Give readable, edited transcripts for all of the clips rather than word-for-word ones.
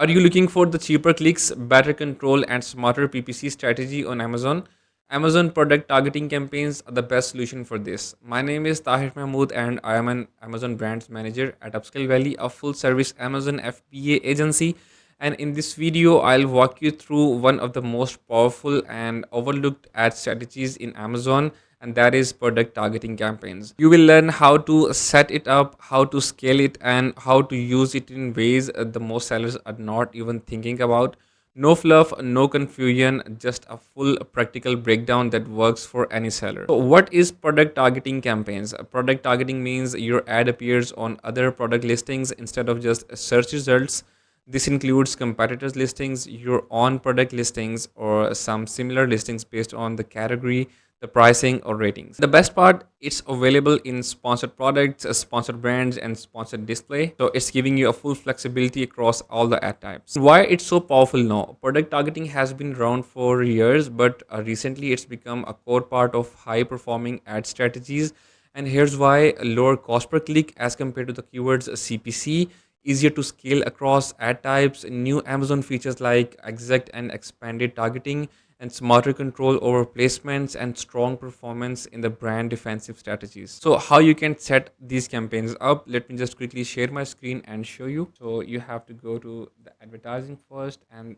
Are you looking for the cheaper clicks, better control, and smarter PPC strategy on Amazon? Amazon product targeting campaigns are the best solution for this. My name is Tahir Mahmood, and I am an Amazon brands manager at Upscale Valley, a full service Amazon FBA agency. And in this video, I'll walk you through one of the most powerful and overlooked ad strategies in Amazon, and that is product targeting campaigns. You will learn how to set it up, how to scale it, and how to use it in ways the most sellers are not even thinking about. No fluff, no confusion, just a full practical breakdown that works for any seller. So, what is product targeting campaigns? Product targeting means your ad appears on other product listings instead of just search results. This includes competitors' listings, your own product listings, or some similar listings based on the category, the pricing, or ratings. The best part, it's available in sponsored products, sponsored brands, and sponsored display. So it's giving you a full flexibility across all the ad types. Why it's so powerful now? Product targeting has been around for years, but recently it's become a core part of high performing ad strategies. And here's why: lower cost per click as compared to the keywords CPC, easier to scale across ad types, new Amazon features like exact and expanded targeting, and smarter control over placements, and strong performance in the brand defensive strategies. So how you can set these campaigns up, let me just quickly share my screen and show you. So you have to go to the advertising first, and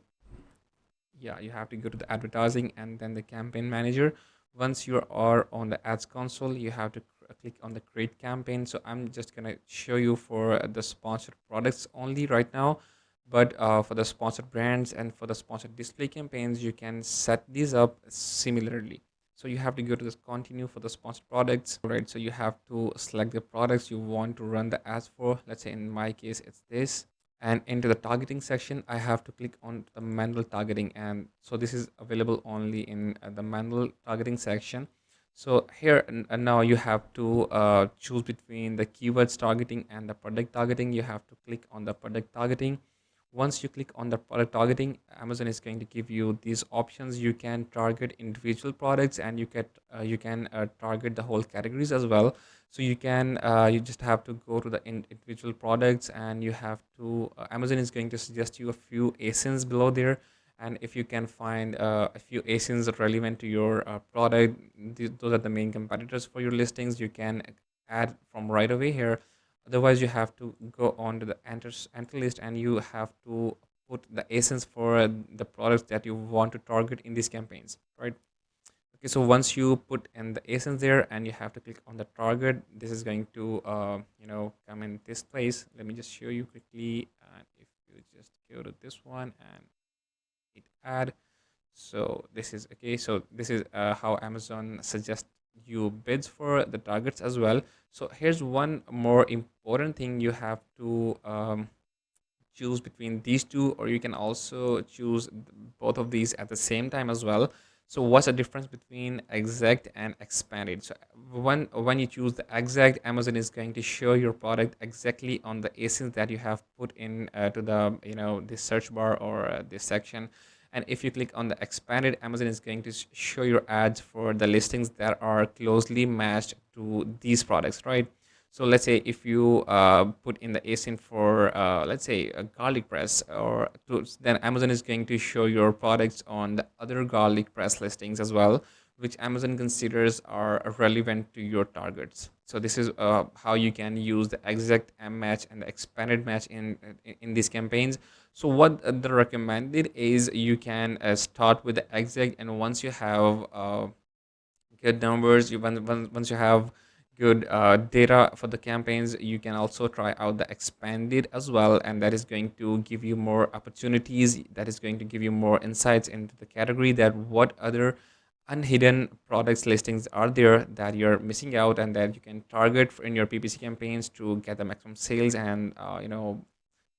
yeah, you have to go to the advertising and then the campaign manager. Once you are on the ads console, you have to click on the create campaign. So I'm just gonna show you for the sponsored products only right now, but for the sponsored brands and for the sponsored display campaigns, you can set these up similarly. So you have to go to this continue for the sponsored products, right? So you have to select the products you want to run the ads for. Let's say in my case it's this, and into the targeting section I have to click on the manual targeting, and so this is available only in the manual targeting section. So here and now you have to choose between the keywords targeting and the product targeting. You have to click on the product targeting. Once you click on the product targeting, Amazon is going to give you these options. You can target individual products, and you can target the whole categories as well. So you just have to go to the individual products, and you have to Amazon is going to suggest you a few ASINs below there, and if you can find a few ASINs relevant to your product, those are the main competitors for your listings, you can add from right away here. Otherwise you have to go on to the enter list, and you have to put the ASINs for the products that you want to target in these campaigns, right? Okay, so once you put in the ASINs there, and you have to click on the target, this is going to come in this place. Let me just show you quickly, and if you just go to this one and hit add, so this is okay. So this is how Amazon suggests you bids for the targets as well. So here's one more important thing: you have to choose between these two, or you can also choose both of these at the same time as well. So what's the difference between exact and expanded? So when you choose the exact, Amazon is going to show your product exactly on the ASINs that you have put in to the this search bar or this section. And if you click on the expanded, Amazon is going to show your ads for the listings that are closely matched to these products, right? So let's say if you put in the ASIN for let's say a garlic press or clothes, then Amazon is going to show your products on the other garlic press listings as well, which Amazon considers are relevant to your targets. So this is how you can use the exact M match and the expanded match in these campaigns. So what the recommended is, you can start with the exact, and once you have good numbers, once you have good data for the campaigns, you can also try out the expanded as well, and that is going to give you more opportunities, that is going to give you more insights into the category, that what other unhidden products listings are there that you're missing out, and that you can target in your PPC campaigns to get the maximum sales, and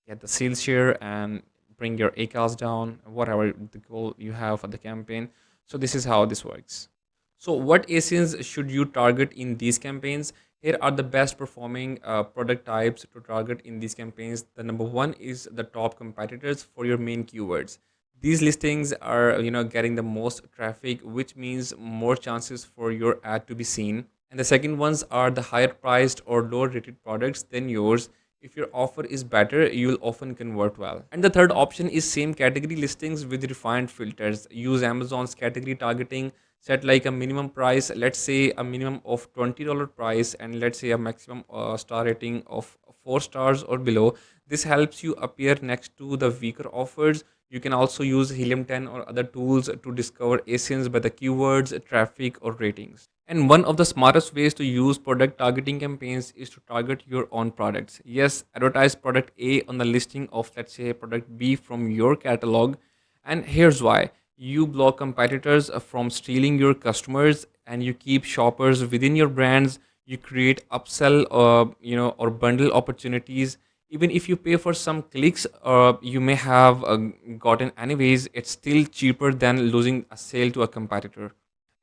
get the sales share, and bring your ACAS down, whatever the goal you have for the campaign. So this is how this works. So what ASINs should you target in these campaigns? Here are the best performing product types to target in these campaigns. The number one is the top competitors for your main keywords. These listings are getting the most traffic, which means more chances for your ad to be seen. And the second ones are the higher priced or lower rated products than yours. If your offer is better, you will often convert well. And the third option is same category listings with refined filters. Use Amazon's category targeting. Set like a minimum price, let's say a minimum of $20 price, and let's say a maximum star rating of 4 stars or below. This helps you appear next to the weaker offers. You can also use Helium 10 or other tools to discover ASINs by the keywords, traffic, or ratings. And one of the smartest ways to use product targeting campaigns is to target your own products. Yes, advertise product A on the listing of, let's say, product B from your catalog. And here's why: you block competitors from stealing your customers, and you keep shoppers within your brands. You create upsell, or bundle opportunities. Even if you pay for some clicks, you may have gotten anyways, it's still cheaper than losing a sale to a competitor.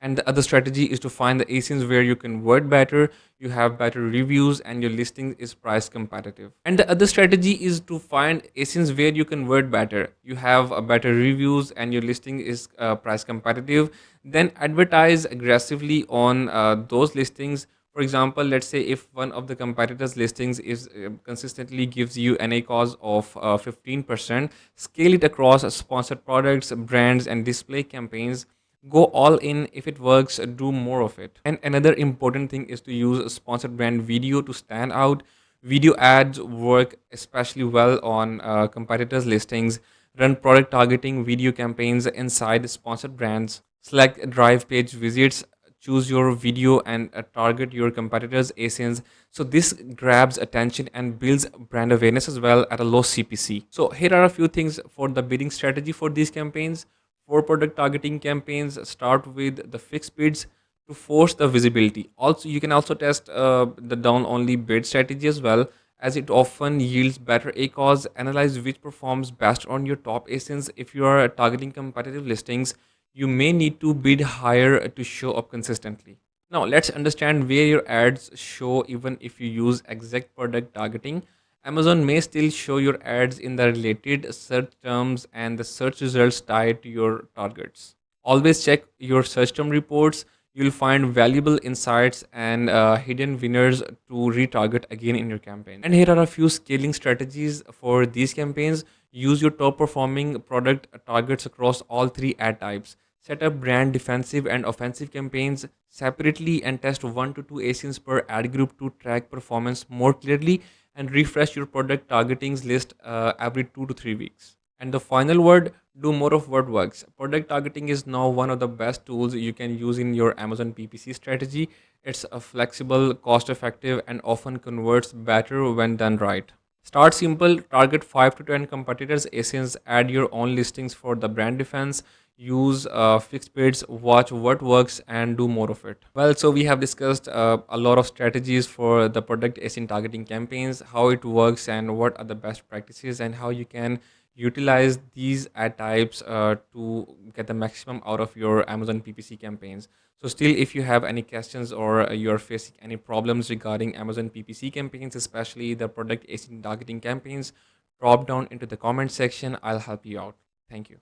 And the other strategy is to find the ASINs where you convert better, you have better reviews, and your listing is price competitive. And the other strategy is to find ASINs where you convert better, you have a better reviews, and your listing is price competitive. Then advertise aggressively on those listings. For example, let's say if one of the competitors listings is consistently gives you NA cause of 15%, scale it across sponsored products, brands, and display campaigns. Go all in. If it works, do more of it. And another important thing is to use a sponsored brand video to stand out. Video ads work especially well on competitors listings. Run product targeting video campaigns inside sponsored brands. Select drive page visits, choose your video, and target your competitors asins. So this grabs attention and builds brand awareness as well at a low CPC. So here are a few things for the bidding strategy for these campaigns. For product targeting campaigns, start with the fixed bids to force the visibility. Also, you can also test the down only bid strategy as well, as it often yields better ACOS. Analyze which performs best on your top asins. If you are targeting competitive listings, you may need to bid higher to show up consistently. Now, let's understand where your ads show even if you use exact product targeting. Amazon may still show your ads in the related search terms and the search results tied to your targets. Always check your search term reports. You'll find valuable insights and hidden winners to retarget again in your campaign. And here are a few scaling strategies for these campaigns. Use your top performing product targets across all three ad types. Set up brand defensive and offensive campaigns separately and test 1 to 2 ASINs per ad group to track performance more clearly, and refresh your product targetings list every 2 to 3 weeks. And the final word: do more of what works. Product targeting is now one of the best tools you can use in your Amazon PPC strategy. It's a flexible, cost effective, and often converts better when done right. Start simple, target 5 to 10 competitors, ASINs, add your own listings for the brand defense, use fixed bids, watch what works, and do more of it. Well, so we have discussed a lot of strategies for the product ASIN targeting campaigns, how it works, and what are the best practices, and how you can utilize these ad types to get the maximum out of your Amazon PPC campaigns. So still, if you have any questions or you're facing any problems regarding Amazon PPC campaigns, especially the product ASIN targeting campaigns, drop down into the comment section. I'll help you out. Thank you.